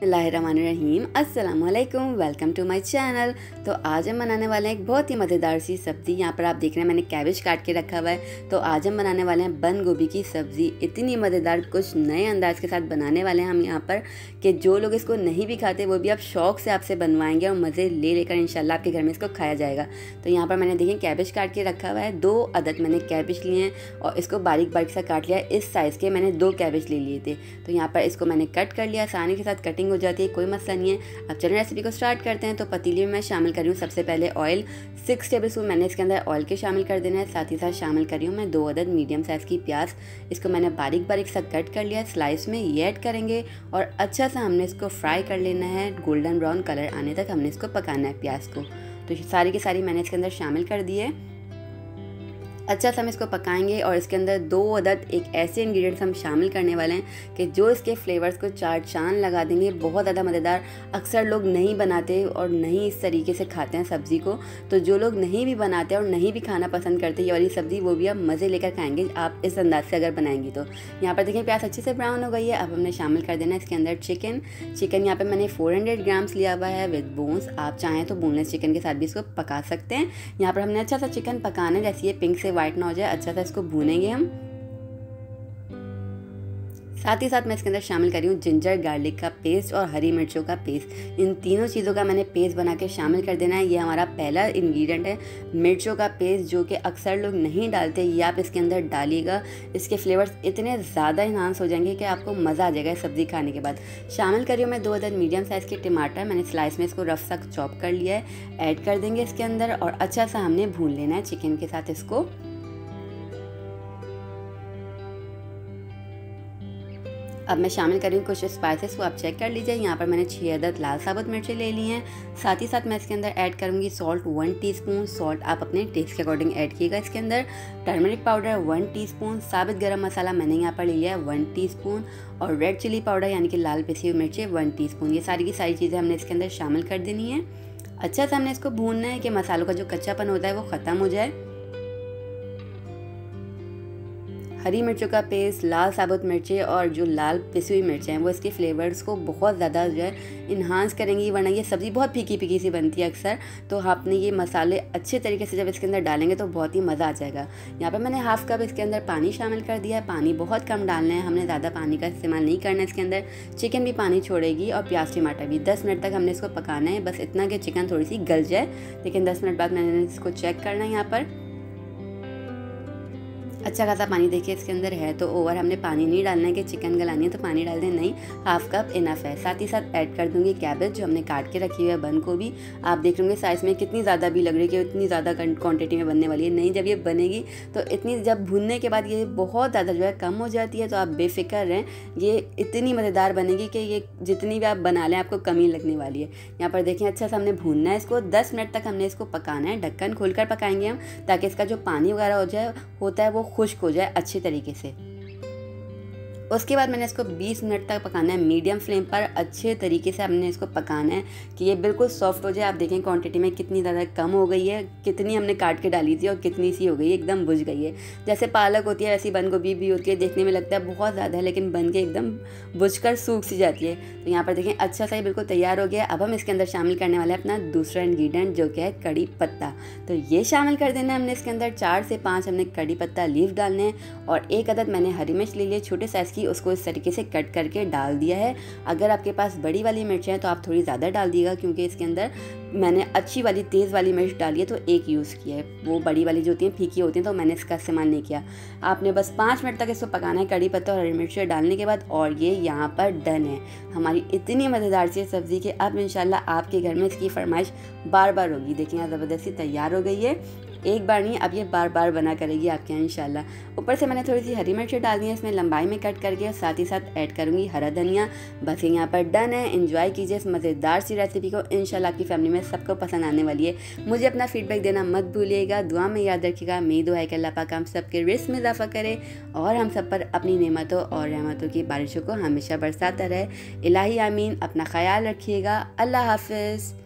बिस्मिल्लाहिर्रहमानिर्रहीम अस्सलामुअलैकुम, welcome to my channel. तो आज हम बनाने वाले हैं एक बहुत ही मज़ेदार सी सब्ज़ी। यहाँ पर आप देख रहे हैं मैंने कैबेज काट के रखा हुआ है। तो आज हम बनाने वाले हैं बंद गोभी की सब्ज़ी। इतनी मज़ेदार, कुछ नए अंदाज के साथ बनाने वाले हैं हम यहाँ पर कि जो लोग इसको नहीं भी खाते वो भी आप शौक़ से आपसे बनवाएंगे और मज़े ले लेकर इंशाल्लाह आपके घर में इसको खाया जाएगा। तो यहाँ पर मैंने देखिए कैबेज काट के रखा हुआ है। 2 अदद मैंने कैबेज लिए हैं और इसको बारीक बारीक सा काट लिया है। इस साइज़ के मैंने 2 कैबेज ले लिए थे। तो यहाँ पर इसको मैंने कट कर लिया, आसानी के साथ कटिंग हो जाती है, कोई मसला नहीं है। अब चलिए रेसिपी को स्टार्ट करते हैं। तो पतीली में मैं शामिल कर रही हूँ सबसे पहले ऑयल। 6 टेबल स्पून मैंने इसके अंदर ऑयल के शामिल कर देना है। साथ ही साथ शामिल कर रही हूँ मैं 2 अदद मीडियम साइज़ की प्याज। इसको मैंने बारीक बारीक सा कट कर लिया, स्लाइस में ये ऐड करेंगे और अच्छा सा हमने इसको फ्राई कर लेना है। गोल्डन ब्राउन कलर आने तक हमने इसको पकाना है प्याज को। तो सारी की सारी मैंने इसके अंदर शामिल कर दी है। अच्छा सा हम इसको पकाएंगे और इसके अंदर 2 अदद एक ऐसे इंग्रेडिएंट्स हम शामिल करने वाले हैं कि जो इसके फ्लेवर्स को चार चांद लगा देंगे। बहुत ज़्यादा मज़ेदार, अक्सर लोग नहीं बनाते और नहीं इस तरीके से खाते हैं सब्ज़ी को। तो जो लोग नहीं भी बनाते और नहीं भी खाना पसंद करते ये वाली सब्ज़ी, वो भी आप मज़े लेकर खाएंगे आप इस अंदाज से अगर बनाएंगी। तो यहाँ पर देखिए प्याज अच्छे से ब्राउन हो गई है। अब हमने शामिल कर देना है इसके अंदर चिकन। यहाँ पर मैंने 400 ग्राम्स लिया हुआ है विद बोन्स। आप चाहें तो बोनलेस चिकन के साथ भी इसको पका सकते हैं। यहाँ पर हमने अच्छा सा चिकन पकाना है, जैसे ये पिंक से वाइट ना हो जाए, अच्छा सा इसको भूनेंगे हम। साथ ही साथ मैं इसके अंदर शामिल कर रही हूँ जिंजर गार्लिक का पेस्ट और हरी मिर्चों का पेस्ट। इन तीनों चीज़ों का मैंने पेस्ट बना के शामिल कर देना है। ये हमारा पहला इंग्रेडिएंट है, मिर्चों का पेस्ट, जो कि अक्सर लोग नहीं डालते। ये आप इसके अंदर डालिएगा, इसके फ्लेवर्स इतने ज़्यादा इन्हांस हो जाएंगे कि आपको मज़ा आ जाएगा सब्ज़ी खाने के बाद। शामिल कर रही हूँ मैं 2 अदद मीडियम साइज़ के टमाटर। मैंने स्लाइस में इसको रफ सा चॉप कर लिया है, ऐड कर देंगे इसके अंदर और अच्छा सा हमने भून लेना है चिकन के साथ इसको। अब मैं शामिल कर रही हूँ कुछ स्पाइसेस को आप चेक कर लीजिए। यहाँ पर मैंने 6 अदद लाल साबुत मिर्चें ले ली हैं। साथ ही साथ मैं इसके अंदर ऐड करूँगी सॉल्ट 1 टीस्पून। सॉल्ट आप अपने टेस्ट के अकॉर्डिंग ऐड कीजिएगा। इसके अंदर टर्मरिक पाउडर 1 टीस्पून। साबित गरम मसाला मैंने यहाँ पर ले लिया है 1 टीस्पून और रेड चिली पाउडर यानी कि लाल पिसी हुई मिर्चें 1 टीस्पून। ये सारी की सारी चीज़ें हमने इसके अंदर शामिल कर देनी है। अच्छा सा हमने इसको भूनना है कि मसालों का जो कच्चापन होता है वो ख़त्म हो जाए। हरी मिर्चों का पेस्ट, लाल साबुत मिर्चें और जो लाल पिसी हुई मिर्चें हैं वो इसके फ्लेवर्स को बहुत ज़्यादा जो है इन्हांस करेंगी, वरना ये सब्ज़ी बहुत फीकी फीकी सी बनती है अक्सर। तो आपने ये मसाले अच्छे तरीके से जब इसके अंदर डालेंगे तो बहुत ही मज़ा आ जाएगा। यहाँ पर मैंने हाफ़ कप इसके अंदर पानी शामिल कर दिया है। पानी बहुत कम डालना है, हमने ज़्यादा पानी का इस्तेमाल नहीं करना है इसके अंदर। चिकन भी पानी छोड़ेगी और प्याज टमाटर भी। 10 मिनट तक हमने इसको पकाना है, बस इतना कि चिकन थोड़ी सी गल जाए। लेकिन 10 मिनट बाद मैंने इसको चेक करना है। यहाँ पर अच्छा खासा पानी देखिए इसके अंदर है। तो ओवर हमने पानी नहीं डालना है कि चिकन गलानी है तो पानी डाल दें, नहीं, हाफ़ कप इनफ है। साथ ही साथ ऐड कर दूंगी कैबेज जो हमने काट के रखी हुई है बंद गोभी। आप देख लेंगे साइज़ में कितनी ज़्यादा भी लग रही है कि इतनी ज़्यादा क्वांटिटी में बनने वाली है, नहीं, जब ये बनेगी तो इतनी, जब भूनने के बाद ये बहुत ज़्यादा जो है कम हो जाती है। तो आप बेफिक्र रहें, ये इतनी मज़ेदार बनेगी कि ये जितनी भी आप बना लें आपको कमी लगने वाली है। यहाँ पर देखें अच्छा सा हमने भूनना है इसको। 10 मिनट तक हमने इसको पकाना है। ढक्कन खोलकर पकाएंगे हम, ताकि इसका जो पानी वगैरह होता है वो खुश्क हो जाए अच्छी तरीके से। उसके बाद मैंने इसको 20 मिनट तक पकाना है मीडियम फ्लेम पर। अच्छे तरीके से हमने इसको पकाना है कि ये बिल्कुल सॉफ्ट हो जाए। आप देखें क्वांटिटी में कितनी ज़्यादा कम हो गई है, कितनी हमने काट के डाली थी और कितनी सी हो गई है, एकदम बुझ गई है। जैसे पालक होती है वैसी बंद गोभी भी होती है, देखने में लगता है बहुत ज़्यादा है लेकिन बन के एकदम बुझकर सूख सी जाती है। तो यहाँ पर देखें अच्छा सा ये बिल्कुल तैयार हो गया। अब हम इसके अंदर शामिल करने वाले हैं अपना दूसरा इंग्रेडिएंट जो कि है कड़ी पत्ता। तो ये शामिल कर देना है हमने इसके अंदर। 4 से 5 हमने कड़ी पत्ता लीफ डालने हैं और 1 अदद मैंने हरी मिर्च ले ली है छोटे साइज़ की, उसको इस तरीके से कट करके डाल दिया है। अगर आपके पास बड़ी वाली मिर्च है तो आप थोड़ी ज़्यादा डाल दिएगा, क्योंकि इसके अंदर मैंने अच्छी वाली तेज़ वाली मिर्च डाली है तो 1 यूज़ किया है। वो बड़ी वाली जो होती हैं फीकी होती हैं तो मैंने इसका इस्तेमाल नहीं किया। आपने बस 5 मिनट तक इसको पकाना है कड़ी पत्ता और हरी मिर्च डालने के बाद, और ये यहाँ पर डन है हमारी इतनी मज़ेदार सी सब्ज़ी कि अब इंशाल्लाह आपके घर में इसकी फरमाइश बार बार होगी। देखिए यहाँ ज़बरदस्ती तैयार हो गई है, एक बार नहीं अब ये बार बार बना करेगी आपके यहाँ इंशाल्लाह। ऊपर से मैंने थोड़ी सी हरी मिर्च डाल दी है इसमें लंबाई में कट करके, और साथ ही साथ ऐड करूँगी हरा धनिया। बस ये यहाँ पर डन है। एंजॉय कीजिए इस मज़ेदार सी रेसिपी को, इंशाल्लाह आपकी फैमिली में सबको पसंद आने वाली है। मुझे अपना फीडबैक देना मत भूलिएगा, दुआ में याद रखिएगा। मेरी दुआ है कि अल्लाह पाक हम सब के रिस्क में इजाफा करे और हम सब पर अपनी नेमतों और रहमतों की बारिशों को हमेशा बरसाता रहे। इलाही आमीन। अपना ख्याल रखिएगा। अल्लाह हाफिज़।